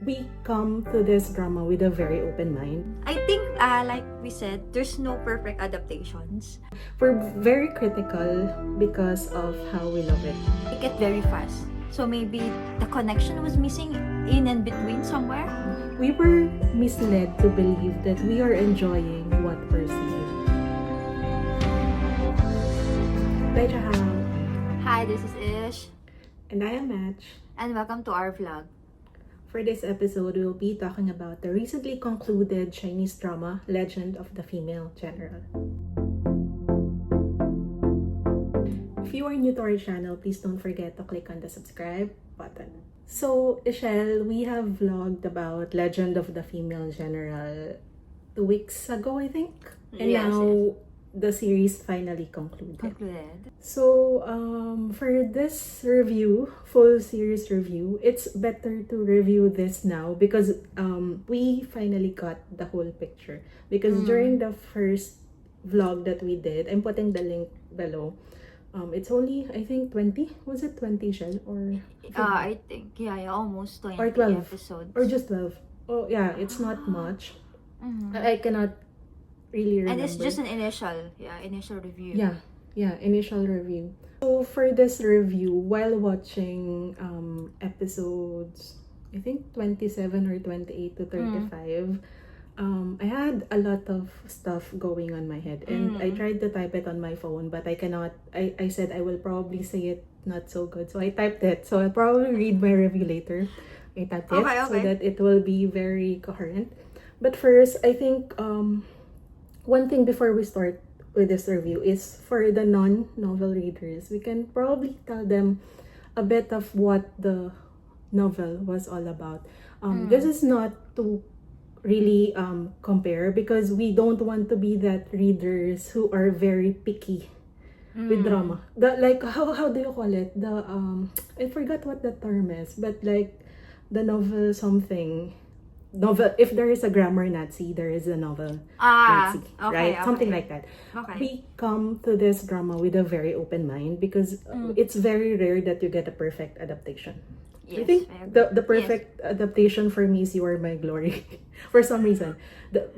we come to this drama with a very open mind. I think, like we said, there's no perfect adaptations. We're very critical because of how we love it. It get very fast. So maybe the connection was missing in and between somewhere. We were misled to believe that we are enjoying what we're seeing. Hi, this is Ish. And I am Match. And welcome to our vlog. For this episode, we'll be talking about the recently concluded Chinese drama, Legend of the Female General. If you are new to our channel, please don't forget to click on the subscribe button. So, Ishel, we have vlogged about Legend of the Female General 2 weeks ago, I think. And now, the series finally concluded. So, for this review, full series review, it's better to review this now because we finally got the whole picture. Because during the first vlog that we did, I'm putting the link below. It's only, I think, 20? Was it 20, Shell? Or I think, almost 20 or 12 episodes. Or just 12. Oh, yeah, it's not much. I cannot really remember. And it's just an initial review. Yeah, initial review. So for this review, while watching episodes, I think 27 or 28 to 35, I had a lot of stuff going on my head, and I tried to type it on my phone, but I cannot. I said I will probably say it not so good, so I typed it. So I'll probably read my review later. I typed it so that it will be very coherent. But first, I think one thing before we start with this review is for the non-novel readers, we can probably tell them a bit of what the novel was all about. This is not to really compare because we don't want to be that readers who are very picky with drama. Like how do you call it? The I forgot what the term is, but like the novel something. Novel, if there is a grammar Nazi, there is a novel Nazi, right? Something like that. We come to this drama with a very open mind because it's very rare that you get a perfect adaptation. I think the perfect adaptation for me is You Are My Glory for some reason,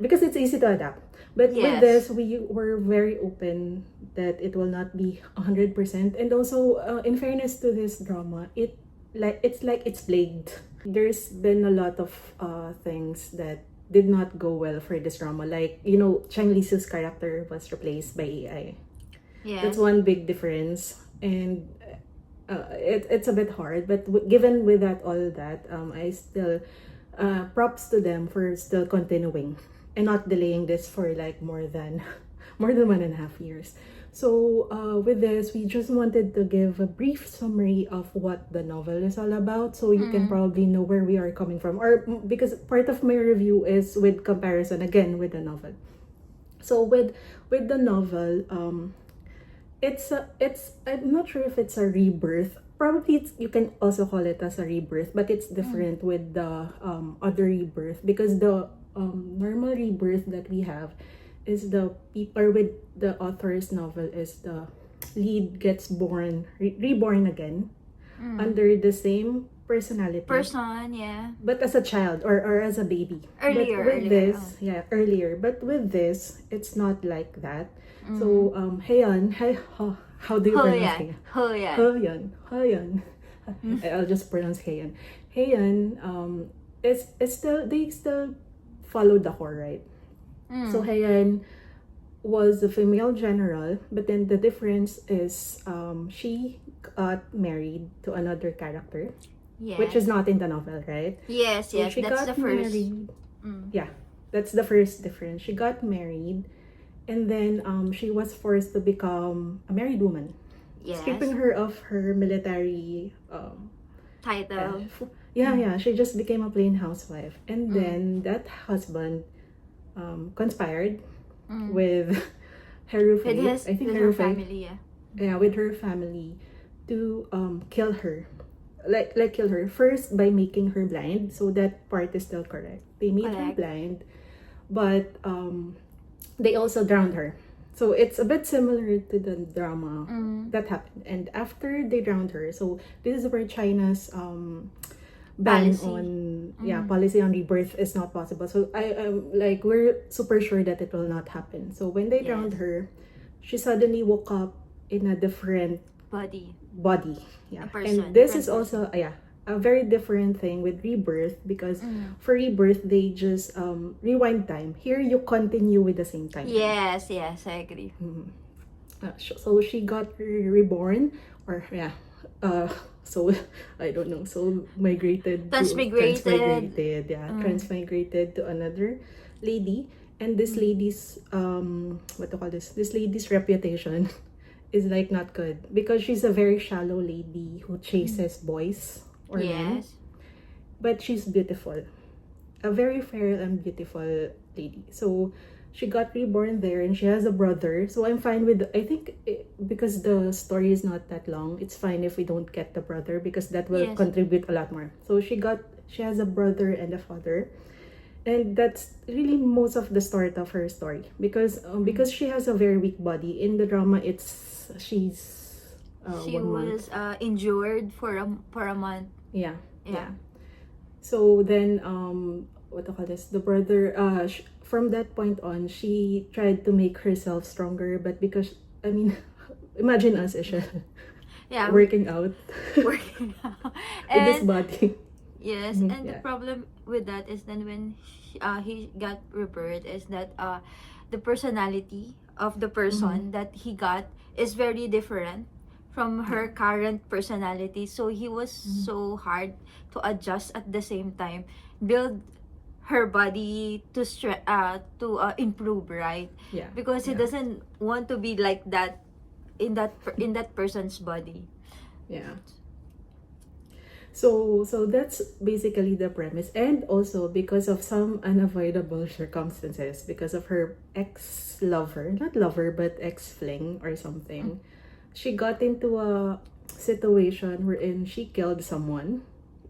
because it's easy to adapt. But with this, we were very open that it will not be 100%. And also, in fairness to this drama, it's plagued. There's been a lot of things that did not go well for this drama. Like, Chang Lisu's character was replaced by AI. That's one big difference. And it's a bit hard. But given with that, all that, I still, props to them for still continuing and not delaying this for like more than 1.5 years. So with this, we just wanted to give a brief summary of what the novel is all about, so you can probably know where we are coming from. Or because part of my review is with comparison again with the novel. So with the novel, it's I'm not sure if it's a rebirth. Probably you can also call it as a rebirth, but it's different with the other rebirth because the normal rebirth that we have is the people with the author's novel is the lead gets born, reborn again under the same personality. But as a child or as a baby. Earlier. But with this, it's not like that. So, Heian, how do you pronounce Heian? Heian. I'll just pronounce Heian. Heian, they still follow the core, right? So Heian was a female general, but then the difference is she got married to another character, which is not in the novel, right? Yes, so she that's got the first. Married. Yeah, that's the first difference. She got married, and then she was forced to become a married woman, stripping her of her military title. She just became a plain housewife, and then that husband conspired with her family, with her family to kill her, like kill her first by making her blind. So that part is still correct. They made her blind, but they also drowned her. So it's a bit similar to the drama that happened. And after they drowned her, so this is where China's ban Policy. on policy on rebirth is not possible. So I'm like, we're super sure that it will not happen. So when they drowned Yes. her, she suddenly woke up in a different Body. body. Yeah. A person, And this is different also a very different thing with rebirth, because for rebirth they just rewind time. Here you continue with the same time. Yes, I agree. So she got reborn, or so I don't know, so migrated Transmigrated. transmigrated to another lady. And this lady's what to call this lady's reputation is like not good, because she's a very shallow lady who chases boys or men, Yes. but she's beautiful, a very fair and beautiful lady. So she got reborn there, and she has a brother. So I'm fine with, I think, because the story is not that long, it's fine if we don't get the brother, because that will Yes. contribute a lot more. So she has a brother and a father, and that's really most of the start of her story, because she has a very weak body. In the drama, she's She 1 month. was injured for a month. Yeah. Yeah. So then, what to call this? The brother, from that point on, she tried to make herself stronger, but because, I mean, imagine us, Isha, Yeah. working out Working out. with this And body. yes, Mhm, and the yeah. problem with that is then when he got rebirth is that the personality of the person that he got is very different from her current personality. So he was so hard to adjust at the same time, build her body to improve, right? Yeah. Because he Yeah. doesn't want to be like that in that person's body. Yeah. So that's basically the premise. And also because of some unavoidable circumstances, because of her ex-lover, not lover, but ex-fling or something, she got into a situation wherein she killed someone.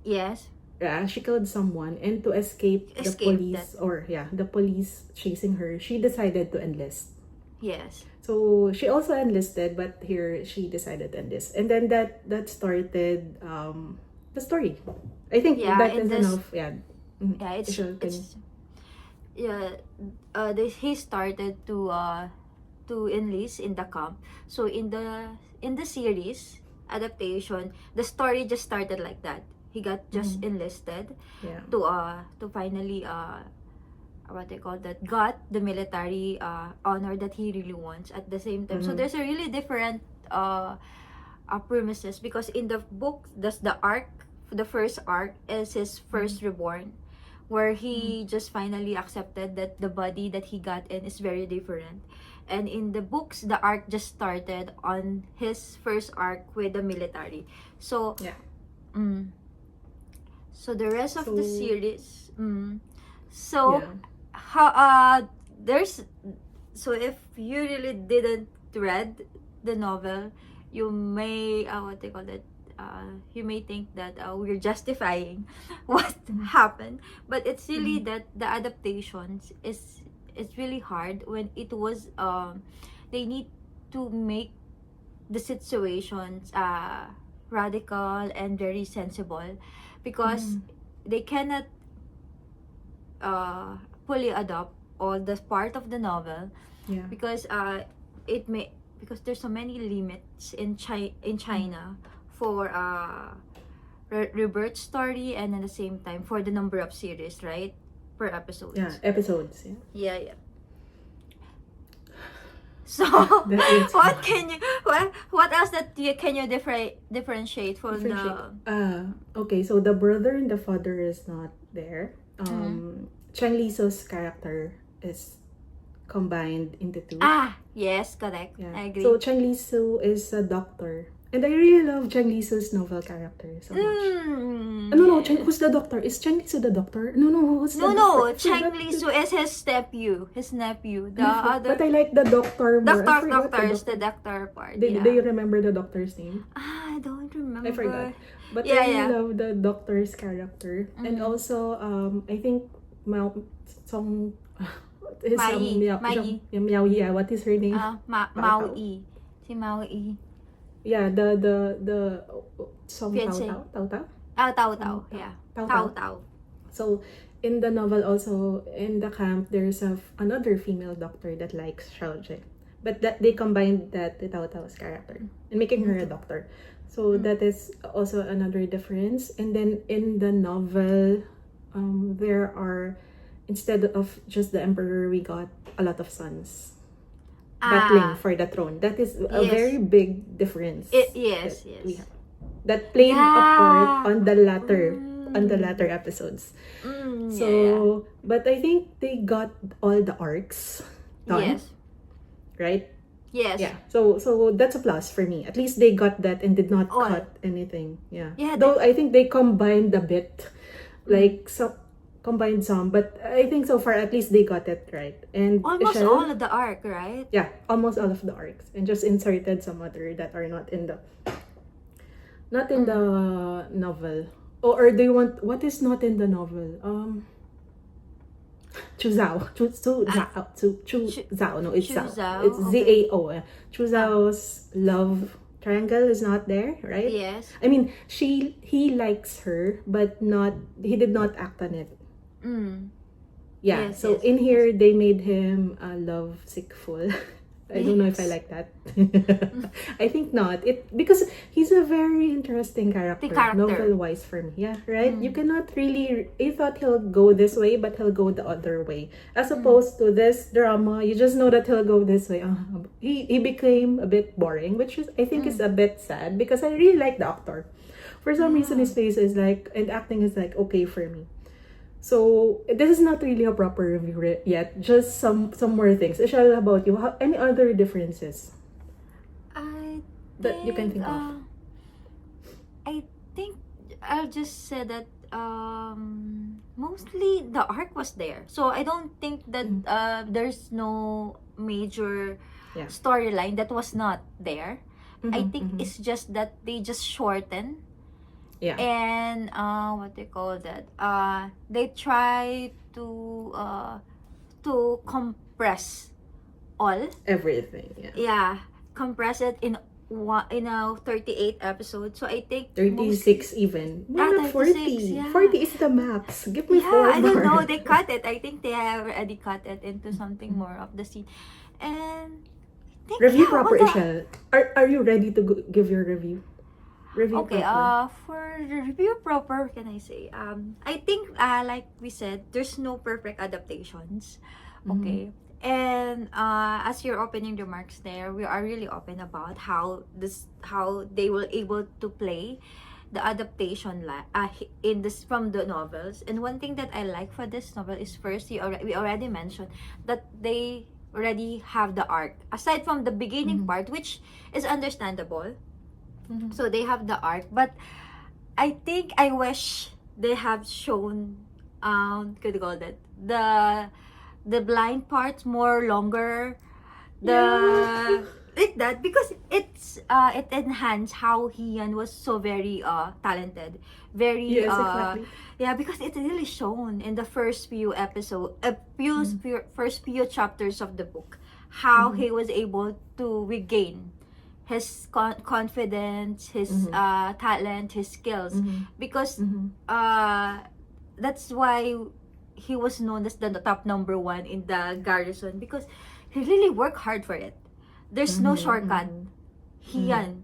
Yes. Yeah, she killed someone, and to escape the Escape police, the police chasing her, she decided to enlist. Yes. So she also enlisted, but here she decided to enlist, and then that started the story. I think Yeah, that and is this- enough. Yeah. Mhm. Yeah, Isha, can- he started to enlist in the camp. So in the series adaptation, the story just started like that. He got just enlisted yeah. to finally what they call that, got the military honor that he really wants at the same time. So there's a really different premises, because in the book the first arc is his first reborn, where he just finally accepted that the body that he got in is very different. And in the books, the arc just started on his first arc with the military. So Yeah. so the rest of the So- series, so Yeah. how there's so if you really didn't read the novel, you may what they call that, you may think that we're justifying what happened, but it's really that the adaptations it's really hard when it was they need to make the situations radical and very sensible, because they cannot fully adopt all the part of the novel, Yeah. because because there's so many limits in China for rebirth story, and at the same time for the number of series, right, per episode. Yeah. Episodes. Yeah. Yeah. So That is- what else that can you differentiate from Okay, so the brother and the father is not there. Chang Liso's character is combined into two. yes, correct. Yeah. I agree. So Chang Lisu is a doctor, and I really love Chang Lisu's novel character so much. No, who's the doctor? Is Chang Lisu the doctor? No, who's the No, doctor? Chang Lisu is his nephew. The other But I like the doctor more. I forgot doctor is doctor. the doctor part. Do Yeah. you remember the doctor's name? I don't remember. I forgot. But Yeah, I really yeah. love the doctor's character. And also, I think Mao Song... His, Mai. yeah, what is her name? Mao Yi. Si Mao Yi. Yeah, the Song Fiancé. Tao Tao? Tao Tao. Tao. Yeah. Tao Tao Tao. Tao. So in the novel also, in the camp, there's another female doctor that likes Xiaojie. But that they combined that with Tao Tao's character and making her a doctor. So that is also another difference. And then in the novel, there are, instead of just the emperor, we got a lot of sons battling for the throne. That is a Yes. very big difference. Yes, that yes. we have. That played a part on the latter episodes. So, but I think they got all the arcs done. Yes. Right? Yes. Yeah. So that's a plus for me. At least they got that and did not All. cut anything. Yeah. Yeah, Though I think they combined a bit, like combined some, but I think so far at least they got it right. And Almost Michelle, all of the arc, right? yeah, almost all of the arcs, and just inserted some other that are not in the novel. Or do you want, what is not in the novel? Chu Zhao. Chu Zhao. No, it's Chu Zhao. Zhao, It's okay. Zhao. Chu Zhao's love triangle is not there, right? Yes. I mean, he likes her, but he did not act on it. Yeah. Yes, So yes, in here, they made him a love sick fool. I don't know if I like that. I think not. Because he's a very interesting character. Novel-wise for me. Yeah, right? You cannot really... You thought he'll go this way, but he'll go the other way. As opposed to this drama, you just know that he'll go this way. He became a bit boring, which is, I think is a bit sad because I really like the actor. For some reason, his face is like... And acting is like okay for me. So, this is not really a proper review yet. Just some more things. Ishal, how about you? Any other differences that you can think of? I think I'll just say that mostly the arc was there. So I don't think that there's no major storyline that was not there. I think it's just that they just shorten. Yeah. And what they call that? They try to compress all. Everything. Yeah. Yeah, compress it in a 38 episode. So I think 36 even. More than 40. 36, yeah. 40 is the max. Give me 4 I don't know. more. They cut it. I think they have already cut it into something more of the scene. And I think, Review proper, Ishal. Are you ready to give your review? Okay, proper. for the review proper, can I say? I think, like we said, there's no perfect adaptations. Okay. And as your opening remarks there, we are really open about how they were able to play the adaptation in this from the novels. And one thing that I like for this novel is first, we already mentioned that they already have the arc aside from the beginning part, which is understandable. So they have the arc, but I think I wish they have shown could you call that the blind parts more longer, like that, because it enhanced how Hian was so very talented, very Yes, exactly. yeah, because it really shown in the first few first few chapters of the book how he was able to regain his confidence, his talent, his skills, because that's why he was known as the top number 1 in the garrison, because he really worked hard for it. There's no shortcut. Hian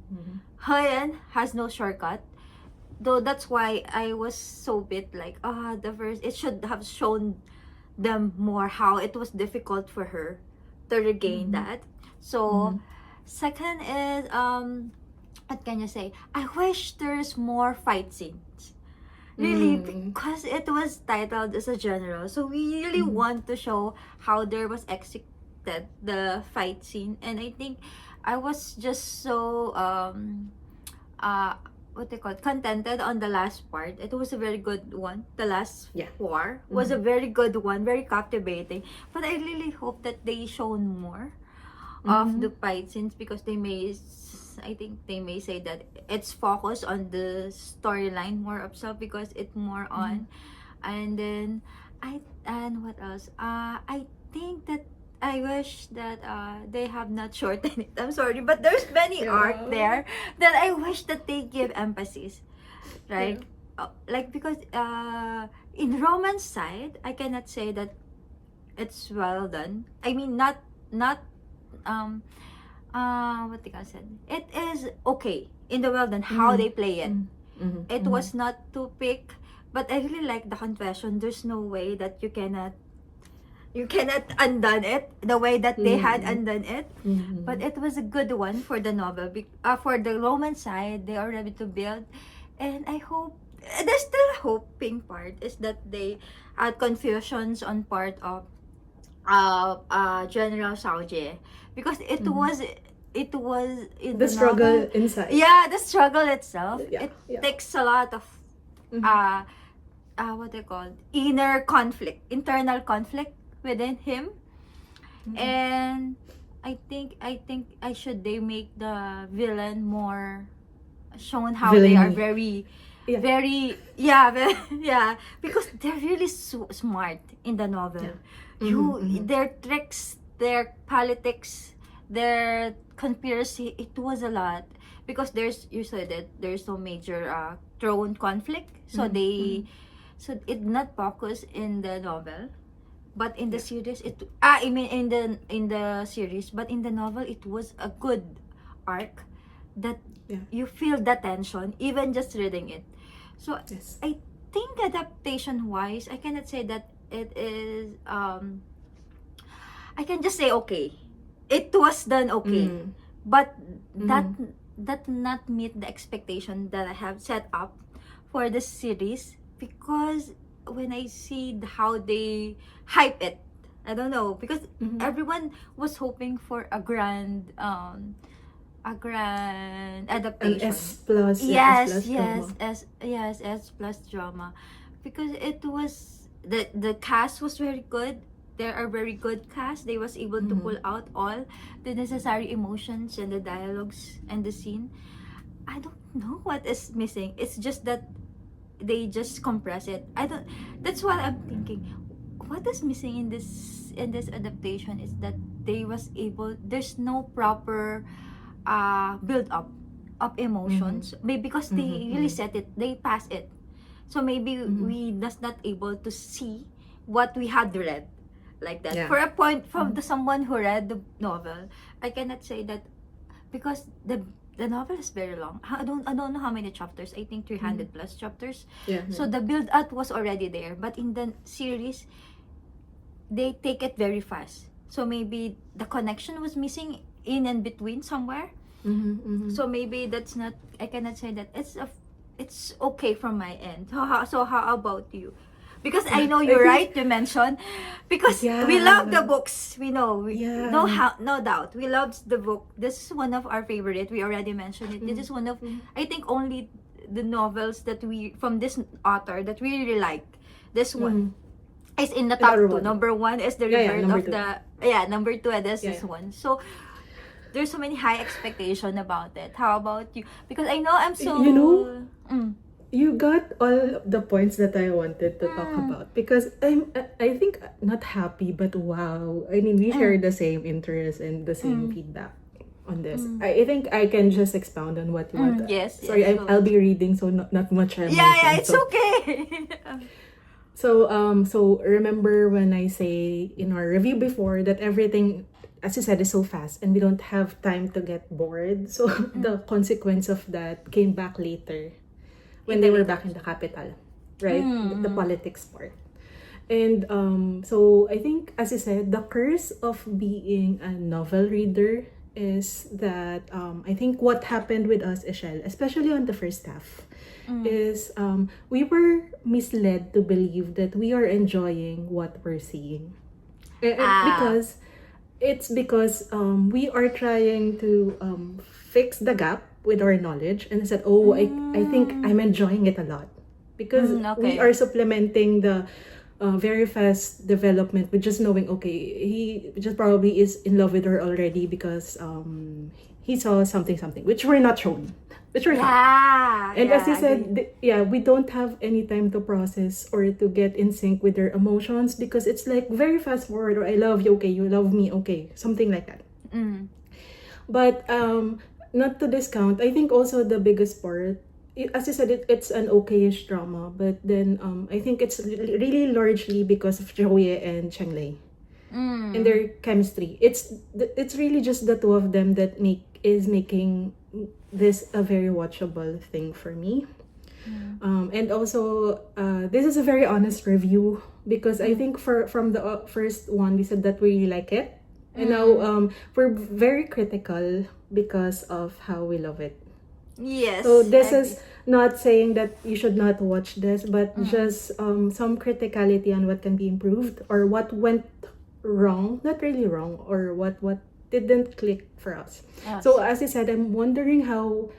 has no shortcut. Though that's why I was so bit like, it should have shown them more how it was difficult for her to regain that. So second is what can you say? I wish there's more fight scenes. Really, because it was titled as a general. So we really want to show how there was executed the fight scene. And I think I was just so what they call it, contented on the last part. It was a very good one. The last war was a very good one, very captivating. But I really hope that they shown more of the fight scenes, because I think they may say that it's focused on the storyline more of self, because it's more on. And then and what else? I think that I wish that they have not shortened it. I'm sorry, but there's many arc there that I wish that they give emphasis, right? like, because in romance side, I cannot say that it's well done. I mean, not what I said. It is okay in the well done how they play it. It was not too pick, but I really like the confession. There's no way that you cannot undone it the way that they had undone it. But it was a good one for the novel. For the romance side, they are ready to build, and I hope there's still a hoping part is that they had confusions on part of General Saoje, because it was in The the struggle novel. inside. Yeah, the struggle itself. Yeah, It yeah. takes a lot of what they call inner conflict, internal conflict within him. And I think they make the villain more shown how they are Villainy. very Yeah. very yeah, because they're really smart in the novel. Their tricks, their politics, their conspiracy, it was a lot, because you said that there's no major throne conflict, so so it not focus in the novel, but in the series I mean in the series, but in the novel it was a good arc that you feel the tension even just reading it. So Yes. I think adaptation wise, I cannot say that it is I can just say okay, it was done okay, but that not meet the expectation that I have set up for the series, because when I see how they hype it, I don't know, because everyone was hoping for a grand An adaptation. S plus. Yes, S plus drama. S plus drama, because it was the cast was very good. There are very good cast. They was able to pull out all the necessary emotions and the dialogues and the scene. I don't know what is missing. It's just that they just compress it. That's what I'm thinking. What is missing in this adaptation is that they was able. There's no proper build up of emotions. Maybe because they really set it. They pass it. So maybe we just not able to see what we had read, like that. Yeah. For a point from someone who read the novel, I cannot say that, because the novel is very long. I don't know how many chapters. I think 300 plus chapters. Yeah. So the build up was already there, but in the series they take it very fast. So maybe the connection was missing in and between somewhere. So maybe that's not, I cannot say that it's okay from my end. So how about you? Because I know you're right to mention, because we love the books. We know, no doubt, we love the book. This is one of our favorite. We already mentioned it. This is one of, I think, only the novels that we from this author that we really like. This one is in the top two. Number one is the Rebirth of the number two. This is one. So there's so many high expectation about it. How about you? Because I know I'm so you got all the points that I wanted to talk about, because I think not happy, but wow. I mean, we share the same interests and the same feedback on this. I think I can just expound on what you want. Yes. Sorry, I'll be reading, so not much emotion. Yeah, it's okay. So remember when I say in our review before that everything, as you said, is so fast and we don't have time to get bored. So the consequence of that came back later when they were back in the capital, right? The politics part. And so I think, as you said, the curse of being a novel reader is that I think what happened with us, Ishel, especially on the first half, is we were misled to believe that we are enjoying what we're seeing. Because we are trying to fix the gap with our knowledge, and said, I think I'm enjoying it a lot, because we are supplementing the very fast development with just knowing, he just probably is in love with her already because he saw something, which we're not shown. Which we're not. And as you said, we don't have any time to process or to get in sync with their emotions, because it's like very fast forward, or I love you, okay, you love me, okay, something like that. But not to discount, I think also the biggest part as you said, it's an okayish drama, but then I think it's really largely because of Joye and Cheng Lei and their chemistry. It's really just the two of them that is making this a very watchable thing for me. And also, this is a very honest review because I think from the first one we said that we really like it, and now we're very critical because of how we love it. Yes. So this is not saying that you should not watch this, but just some criticality on what can be improved or what went wrong, not really wrong, or what didn't click for us. Yes. So as I said, I'm wondering how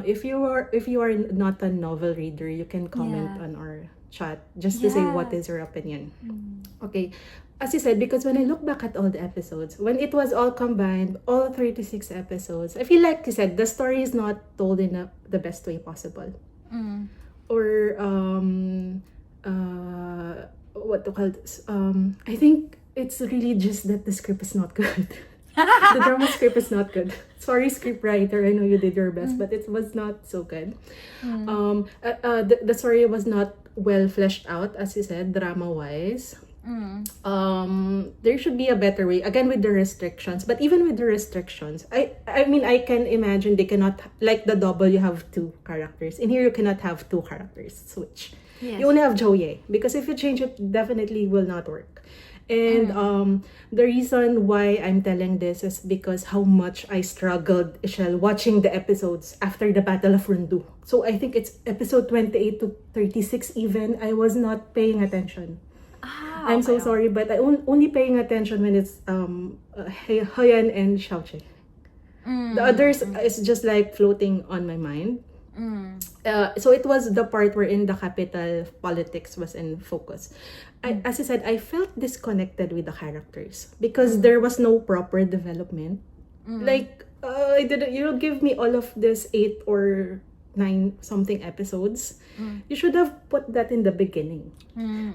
if you are not a novel reader, you can comment on our chat just to say what is your opinion. Okay. As you said, because when I look back at all the episodes, when it was all combined, all 36 episodes, I feel like you said, the story is not told in the best way possible. Or, what to call this? I think it's really just that the script is not good. The drama script is not good. Sorry, script writer, I know you did your best, but it was not so good. The story was not well fleshed out, as you said, drama-wise. There should be a better way, again with the restrictions, but even with the restrictions, I mean, I can imagine they cannot, like the double, you have two characters. In here you cannot have two characters switch. You only have Joye, because if you change it, definitely will not work. And the reason why I'm telling this is because how much I struggled, Ishel, watching the episodes after the Battle of Rundu. So I think it's episode 28 to 36 even. I was not paying attention. I'm so sorry, but I only paying attention when it's Hoyan and Xiaoche. The others is just like floating on my mind. So it was the part wherein the capital politics was in focus. As I said, I felt disconnected with the characters because there was no proper development. Like, you give me all of this 8 or 9 something episodes. You should have put that in the beginning.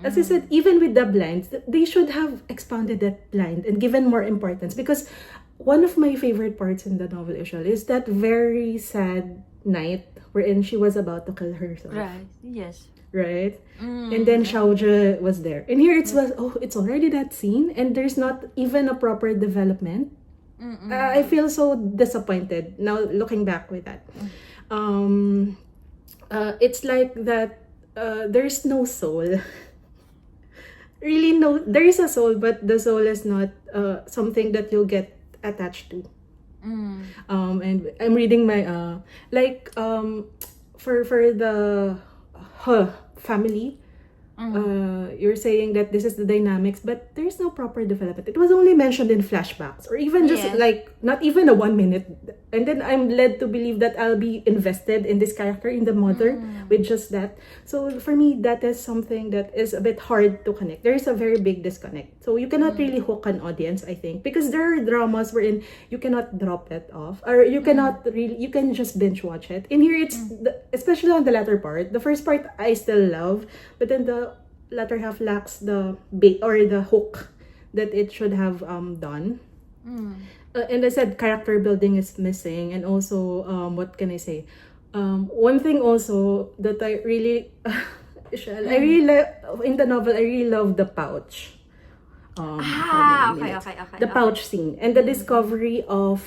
As I said, even with the blinds, they should have expanded that blind and given more importance, because one of my favorite parts in the novel is that very sad night wherein she was about to kill herself. Right. Yes. Right? And then Xiaozhe was there. And here it's already that scene and there's not even a proper development. I feel so disappointed now looking back with that. It's like that there's no soul. Really no, there is a soul, but the soul is not something that you'll get attached to. And I'm reading my for the family, you're saying that this is the dynamics, but there's no proper development. It was only mentioned in flashbacks, or even just like not even a 1 minute, and then I'm led to believe that I'll be invested in this character, in the mother, with just that. So for me, that is something that is a bit hard to connect. There is a very big disconnect. So you cannot really hook an audience, I think, because there are dramas wherein you cannot drop it off, or you cannot really, you can just binge watch it. In here, it's especially on the latter part. The first part I still love, but then the latter half lacks the bait or the hook that it should have done. And I said character building is missing, and also what can I say? One thing also that I really I really in the novel, I really love the pouch. Okay. The pouch scene and the discovery of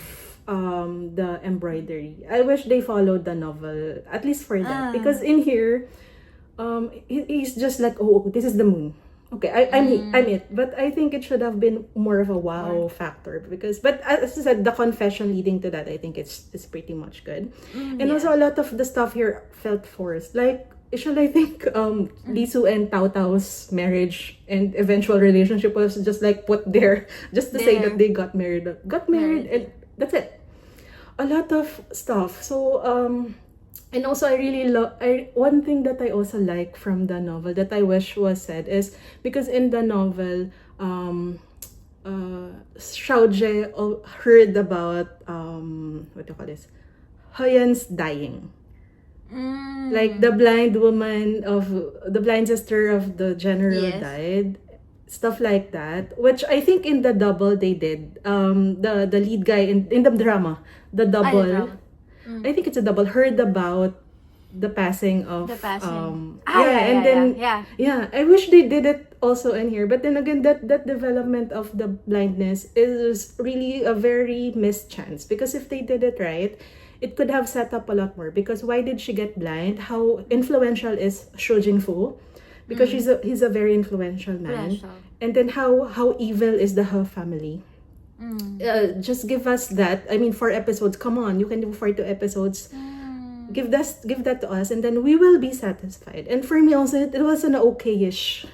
the embroidery. I wish they followed the novel at least for that, because in here he's just like, oh, this is the moon. Okay, I'm it. But I think it should have been more of a wow factor, but as I said, the confession leading to that, I think it's pretty much good. And also a lot of the stuff here felt forced. Like, I think Lisu and Tao Tao's marriage and eventual relationship was just like put there just to say that they got married, and that's it. A lot of stuff. So and also, I really love. One thing that I also like from the novel that I wish was said is, because in the novel, Xiaozhe heard about what do you call this, Hoyan's dying. Like the blind sister of the general died, stuff like that. Which I think in the double they did. The lead guy in the drama, the double. I think it's a double, heard about the passing of The passing. and then yeah. I wish they did it also in here, but then again, that development of the blindness is really a very missed chance, because if they did it right, it could have set up a lot more. Because why did she get blind? How influential is Shu Jingfu? Because he's a very influential man. And then how evil is the He family? Just give us that. I mean, 4 episodes. Come on, you can do 42 episodes. Give that to us, and then we will be satisfied. And for me also, it was an okay-ish,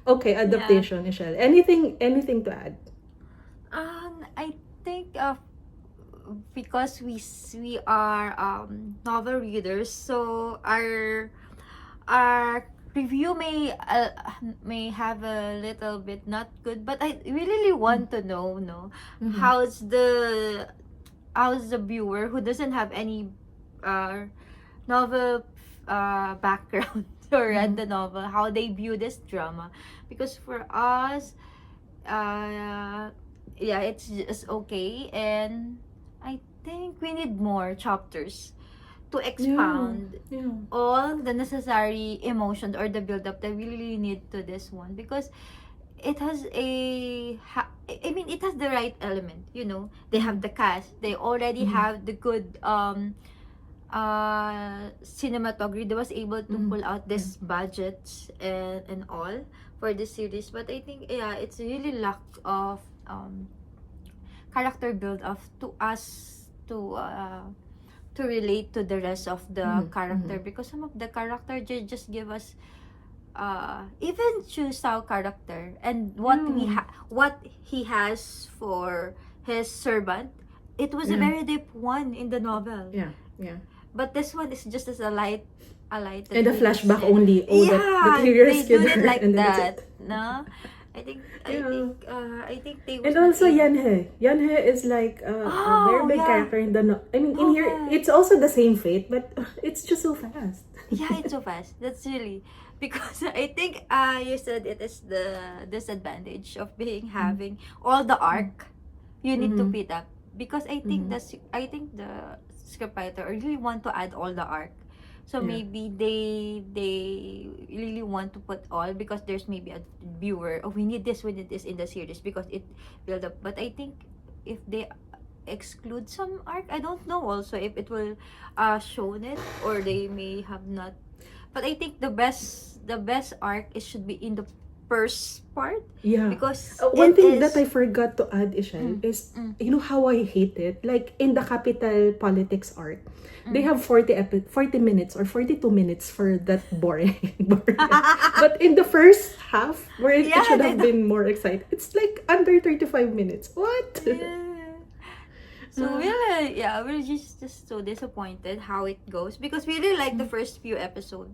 okay adaptation, Michelle. Anything to add? I think because we are novel readers, so our review may have a little bit not good, but I really want to know how's the viewer who doesn't have any novel background or read the novel, how they view this drama. Because for us, it's just okay, and I think we need more chapters to expound all the necessary emotions or the build-up that we really need to this one, because it has it has the right element. They have the cast, they already have the good cinematography. They was able to pull out this budgets and all for this series. But I think it's really lack of character build-up to us to relate to the rest of the character, because some of the character just give us even Chu Sao character and what what he has for his servant. It was a very deep one in the novel. But this one is just as a light and a flashback only. They do it like that. No, I think they. And also Yanhe is like a very big character in the. In here it's also the same fate, but it's just so fast. It's so fast. That's really, because I think you said it is the disadvantage of having all the arc. You need to beat up, because I think the scriptwriter really want to add all the arc. So maybe they really want to put all, because there's maybe a viewer, we need this in the series because it build up. But I think if they exclude some arc, I don't know also if it will shown it, or they may have not. But I think the best arc should be in the first part. Because one thing that I forgot to add, Ishel, is you know how I hate it? Like in the capital politics arc, they have 40 minutes or 42 minutes for that boring. But in the first half, where it should have been more exciting, it's like under 35 minutes. What? So we're just so disappointed how it goes, because we really like the first few episodes.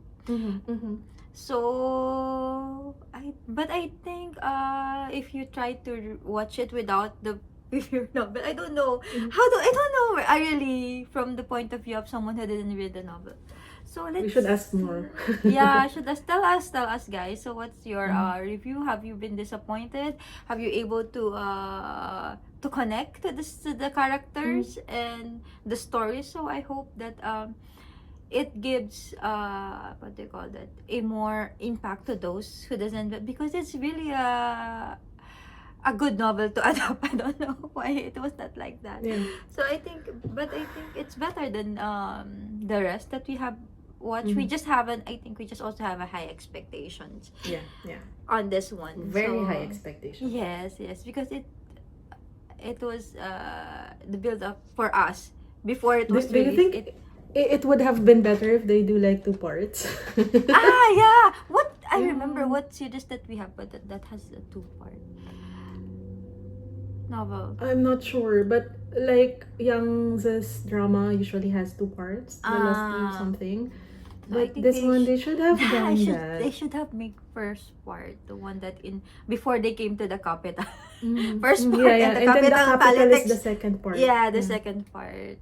So I think if you try to watch it without the preview novel, I don't know I don't know. I really, from the point of view of someone who didn't read the novel. So we should ask more. Tell us guys. So what's your review? Have you been disappointed? Have you able to connect to the characters and the story? So I hope that it gives what they call that, a more impact to those who doesn't, because it's really a good novel to adapt. I don't know why it was not like that. So I think it's better than the rest that we have watched. We just haven't. I think we just also have a high expectations. On this one, very high expectations. Yes, because it was the build up for us before it was. Do you think it would have been better if they do like 2 parts? What I remember, what series that we have, but that has a 2-part novel. I'm not sure, but like Young's drama usually has 2 parts. The last something. But this one, they should have done that. They should have made first part, the one that before they came to the capital. First part and the capital, then the capital politics. is the second part. The second part.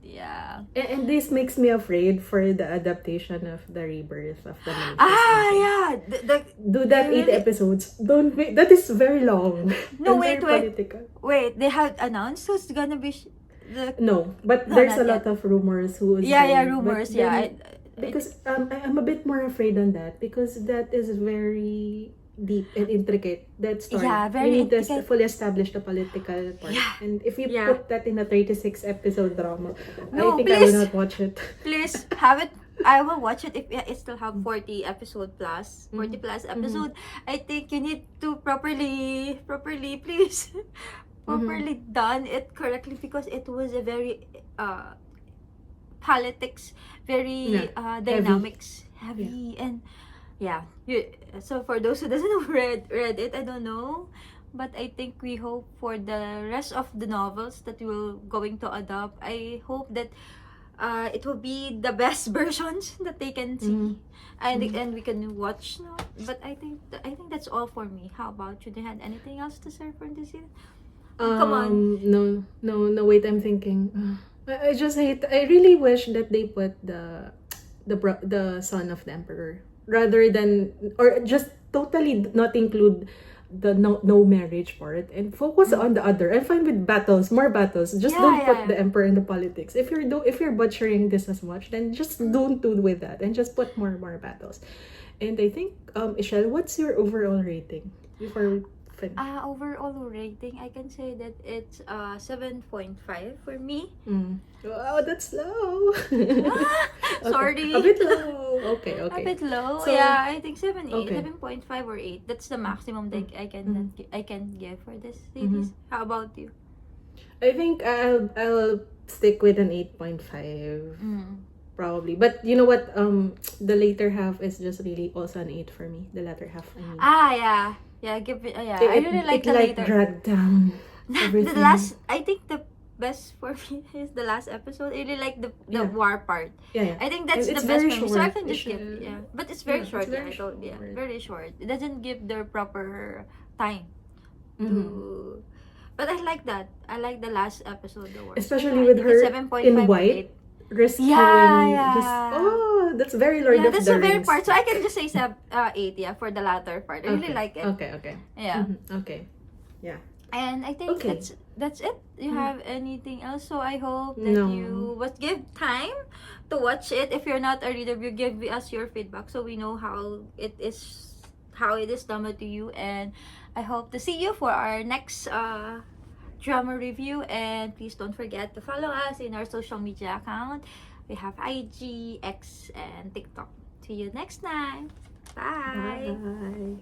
And this makes me afraid for the adaptation of the Rebirth of the mince. Do that 8 episodes. Don't wait. That is very long. No, wait. They have announced who's gonna be No, but No, there's not a lot yet. of rumors who's Yeah, going. rumors. But Yeah, then, because I'm a bit more afraid on that because that is very deep and intricate, that story. yeah, You very need to intricate. fully establish the political part. Yeah, And if you yeah. put that in a 36 episode drama, I No, think I will please, not watch it. please have it. I will watch it if it still have 40 episode plus, 40 Mhm. plus Mhm. episode. I think you need to properly, please, Mhm. properly done it correctly because it was a very politics, Yeah. very Heavy. dynamics Yeah. heavy, and yeah. So for those who doesn't know, read it, I don't know, but I think we hope for the rest of the novels that we're going to adopt. I hope that it will be the best versions that they can Mhm. see, and Mhm. we can watch. No, but I think that's all for me. How about you? Do you have anything else to share for this year? Come on. No, no, no. Wait, I'm thinking. I just hate. I really wish that they put the son of the emperor rather than, or just totally not include the no marriage part and focus Mm. on the other. I'm fine with battles, more battles. Just Yeah, don't yeah, put yeah. the emperor in the politics. If you're butchering this as much, then just Mm. don't do with that and just put more battles. And I think Ishel, what's your overall rating before we finish? Overall rating, I can say that it's 7.5 for me. Wow, that's low. Okay, a Sorry. bit low. Okay, A okay. bit low. So, Yeah, I think 7, 8, okay. 7.5 or 8. That's the maximum that Mm-hmm. I can give for this Mm-hmm. series. How about you? I think I'll stick with an 8.5 Mm. probably. But you know what? The later half is just really also an 8 for me. The latter half, I mean. Yeah. Yeah, give it. Yeah, I It, really like it the like later. dragged down The everything. last, I think the best for me is the last episode. I really like the Yeah. war part. Yeah, yeah. I think And that's the it's best very for me. So I short. can It's, just give, yeah. But it's very yeah, it's short, yeah. very I told, yeah, short. very short. It doesn't give the proper time Mm-hmm. to. But I like that. I like the last episode, the war. So Especially yeah, I with think it's her in 7.5 or white 8. Yeah, rescuing just yeah. that's very Lord Yeah, of that's the the very Rings. part. So I can just say 8, yeah, for the latter part. I really Okay, like it. okay. Yeah. Okay. Yeah. And I think Okay. that's it. You Mm. have anything else? So I hope that No. you would give time to watch it. If you're not a reader, you give us your feedback so we know how it is done to you. And I hope to see you for our next drama review. And please don't forget to follow us in our social media account. We have IG, X, and TikTok. See you next time. Bye. Bye.